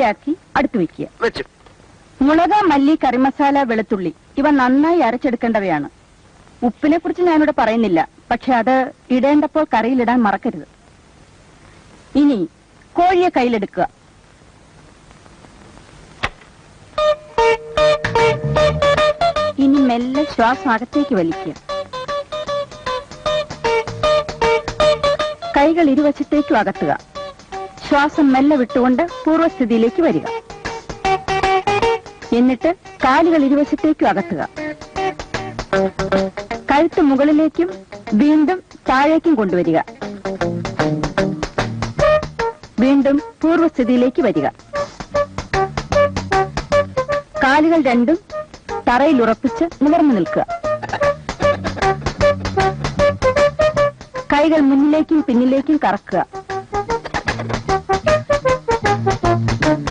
ഇത്രയാക്കി അടുത്തു വെക്കുക. മുളക്, മല്ലി, കറിമസാല, വെളുത്തുള്ളി ഇവ നന്നായി അരച്ചെടുക്കേണ്ടവയാണ്. ഉപ്പിനെ കുറിച്ച് ഞാനിവിടെ പറയുന്നില്ല, പക്ഷെ അത് ഇടേണ്ടപ്പോൾ കറിയിലിടാൻ മറക്കരുത്. ഇനി കോഴിയെ കയ്യിലെടുക്കുക. ഇനി മെല്ലെ ശ്വാസം അകത്തേക്ക് വലിക്കുക. കൈകൾ ഇരുവശത്തേക്കും അകത്തുക. ശ്വാസം മെല്ലെ വിട്ടുകൊണ്ട് പൂർവ്വസ്ഥിതിയിലേക്ക് വരിക. എന്നിട്ട് കാലുകൾ ഇരുവശത്തേക്കും അകത്തുക. കഴുത്ത് മുകളിലേക്കും വീണ്ടും താഴേക്കും കൊണ്ടുവരിക. വീണ്ടും പൂർവ്വസ്ഥിതിയിലേക്ക് വരിക. കാലുകൾ രണ്ടും തറയിൽ ഉറപ്പിച്ച് നിവർന്നു നിൽക്കുക. കൈകൾ മുന്നിലേക്കും പിന്നിലേക്കും കറക്കുക.